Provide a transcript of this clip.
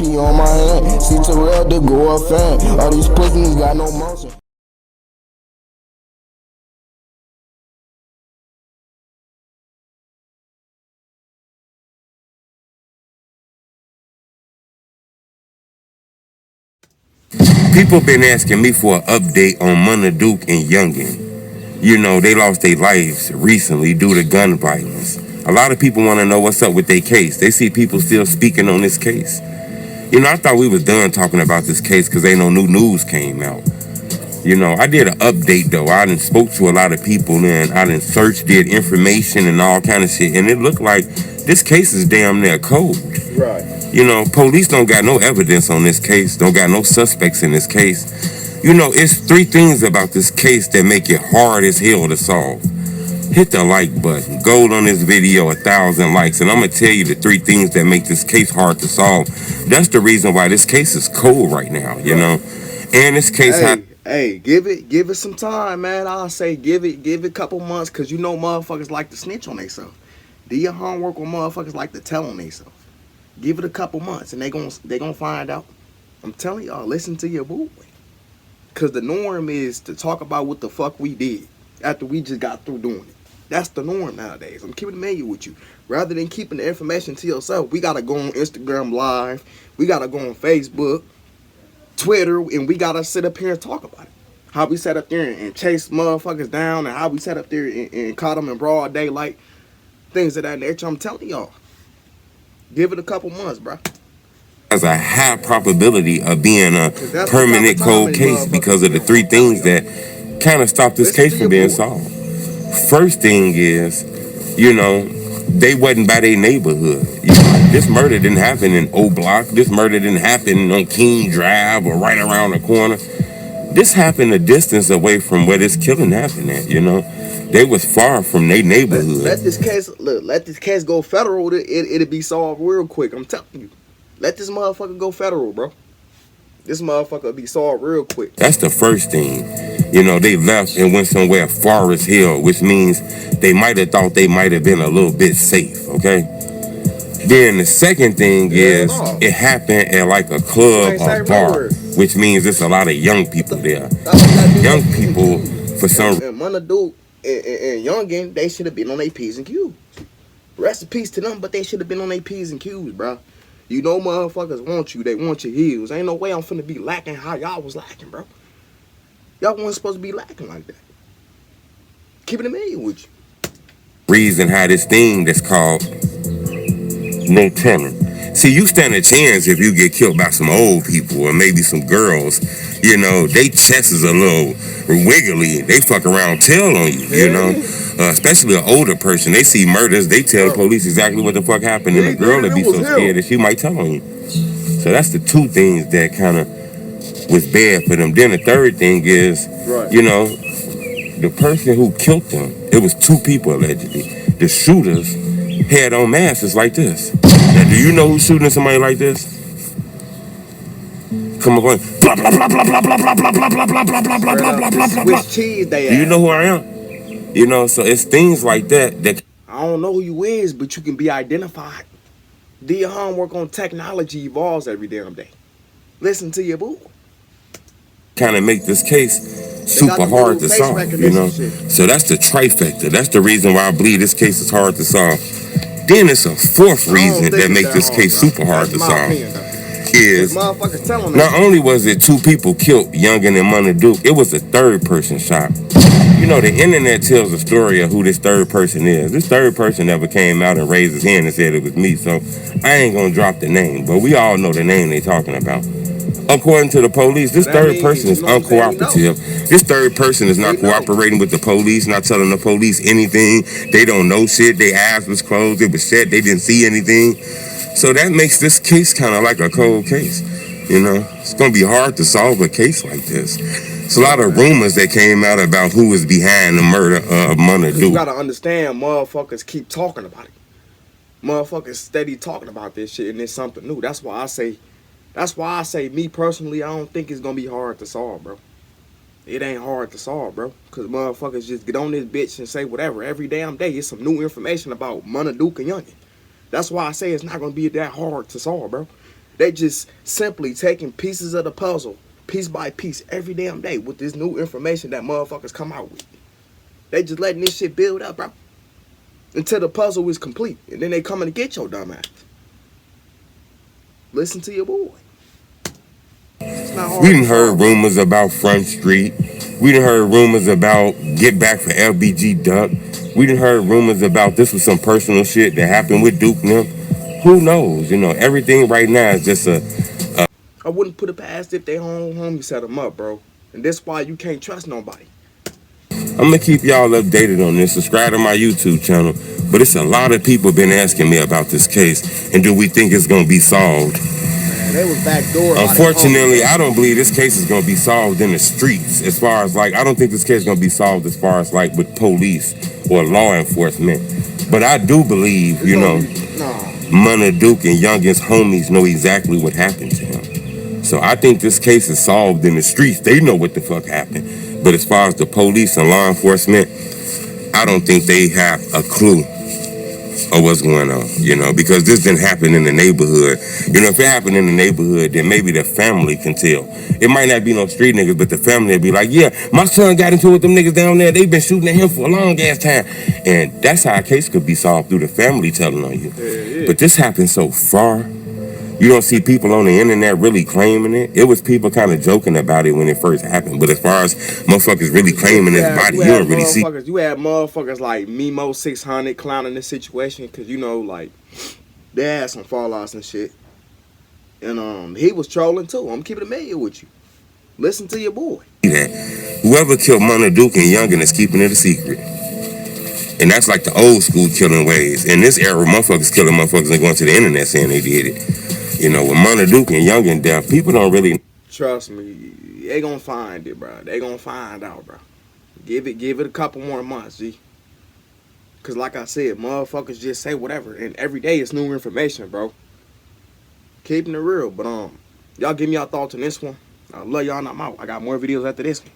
pee on my hand. See Terrell, the go a fan. All these pussies got no motion. People been asking me for an update on Munna and Youngin. You know, they lost their lives recently due to gun violence. A lot of people want to know what's up with their case. They see people still speaking on this case. You know, I thought we was done talking about this case because ain't no new news came out. You know, I did an update though. I done spoke to a lot of people and I done searched, did information and all kind of shit. And it looked like this case is damn near cold. Right. You know, police don't got no evidence on this case, don't got no suspects in this case. You know, it's three things about this case that make it hard as hell to solve. Hit the like button, gold on this video, 1,000 likes, and I'm gonna tell you the three things that make this case hard to solve. That's the reason why this case is cold right now, you know? And this case Hey, give it some time, man. I'll say give it a couple months, cause you know motherfuckers like to snitch on themselves. Do your homework when motherfuckers like to tell on themselves. Give it a couple months and they gonna find out. I'm telling y'all, listen to your boy. Cause the norm is to talk about what the fuck we did after we just got through doing it. That's the norm nowadays. I'm keeping it manual with you. Rather than keeping the information to yourself, we gotta go on Instagram Live. We gotta go on Facebook, Twitter, and we gotta sit up here and talk about it. How we sat up there and chased motherfuckers down, and how we sat up there and caught them in broad daylight. Things of that nature. I'm telling y'all. Give it a couple months, bro. Has a high probability of being a permanent cold case because of the three things that kind of stop this case from being solved. First thing is, you know, they wasn't by their neighborhood. You know, this murder didn't happen in O Block. This murder didn't happen on King Drive or right around the corner. This happened a distance away from where this killing happened at, you know. They was far from their neighborhood. Let this case go federal. It'll be solved real quick. I'm telling you. Let this motherfucker go federal, bro. This motherfucker will be solved real quick. That's the first thing. You know, they left and went somewhere far as hell, which means they might have thought they might have been a little bit safe, okay? Then the second thing is it happened at like a club or bar, which means there's a lot of young people there. Young people, for some and Munna and Youngin, they should have been on their P's and Q's. Rest in peace to them, but they should have been on their P's and Q's, bro. You know motherfuckers want you. They want your heels. Ain't no way I'm finna be lacking how y'all was lacking, bro. Y'all wasn't supposed to be lacking like that. Keeping it million with you. Reason how this thing that's called no telling. See, you stand a chance if you get killed by some old people or maybe some girls. You know, they chest is a little wiggly. They fuck around, tell on you, you know. Especially an older person. They see murders, they tell the police exactly what the fuck happened. And the girl would be so scared that she might tell on you. So that's the two things that kind of was bad for them. Then the third thing is, you know, the person who killed them, it was two people allegedly. The shooters had on masks like this. Now, do you know who's shooting at somebody like this? Come on, going blah blah blah blah blah blah blah blah blah blah blah blah blah blah blah blah blah. Which cheese they Do you know who I am? You know, so it's things like that that I don't know who you is, but you can be identified. Do your homework on technology evolves every damn day. Listen to your boo. kind of make this case super hard to solve, you know? So that's the trifecta. That's the reason why I believe this case is hard to solve. Then it's a fourth reason that makes this case super hard to solve. Is not only was it two people killed, Youngin and Munna, it was a third person shot. You know, the internet tells a story of who this third person is. This third person never came out and raised his hand and said it was me, so I ain't gonna drop the name, but we all know the name they talking about. According to the police, this third person is uncooperative. This third person is not cooperating with the police, not telling the police anything. They don't know shit. Their eyes was closed. It was shut. They didn't see anything. So that makes this case kind of like a cold case. You know, it's going to be hard to solve a case like this. It's a lot of rumors that came out about who was behind the murder of Munna. You got to understand, motherfuckers keep talking about it. Motherfuckers steady talking about this shit, and it's something new. That's why I say, me personally, I don't think it's going to be hard to solve, bro. It ain't hard to solve, bro. Because motherfuckers just get on this bitch and say whatever. Every damn day, it's some new information about Munna and Youngin. That's why I say it's not going to be that hard to solve, bro. They just simply taking pieces of the puzzle, piece by piece, every damn day with this new information that motherfuckers come out with. They just letting this shit build up, bro, until the puzzle is complete. And then they coming to get your dumb ass. Listen to your boy. It's not hard. We done heard rumors about Front Street. We done heard rumors about Get Back for LBG Duck. We done heard rumors about this was some personal shit that happened with Duke and them. Who knows? You know, everything right now is just I wouldn't put it past if they homie set them up, bro. And that's why you can't trust nobody. I'm gonna keep y'all updated on this. Subscribe to my YouTube channel. But it's a lot of people been asking me about this case, and do we think it's gonna be solved? Man, they was backdoor. Unfortunately, I don't believe this case is gonna be solved in the streets. As far as like, I don't think this case is gonna be solved as far as like with police or law enforcement. But I do believe, you know, Munna, Duke, and Youngin's homies know exactly what happened to him. So I think this case is solved in the streets. They know what the fuck happened. But as far as the police and law enforcement, I don't think they have a clue of what's going on, you know, because this didn't happen in the neighborhood. You know, if it happened in the neighborhood, then maybe the family can tell. It might not be no street niggas, but the family will be like, yeah, my son got into it with them niggas down there. They've been shooting at him for a long ass time. And that's how a case could be solved, through the family telling on you. Yeah. But this happened so far. You don't see people on the internet really claiming it. It was people kind of joking about it when it first happened. But as far as motherfuckers really claiming his body, you don't really see. You had motherfuckers like Memo 600 clowning this situation because, you know, like, they had some fallouts and shit. And he was trolling too. I'm keeping it million with you. Listen to your boy. Whoever killed Munna, Duke, and Youngin is keeping it a secret. And that's like the old school killing ways. In this era, motherfuckers killing motherfuckers and going to the internet saying they did it. You know, with Munna, Duke, and Youngin death, people don't really. Trust me, they gonna find it, bro. They gonna find out, bro. Give it a couple more months, G. Cause like I said, motherfuckers just say whatever, and every day it's new information, bro. Keeping it real, but y'all give me y'all thoughts on this one. I love y'all, and I'm out. I got more videos after this one.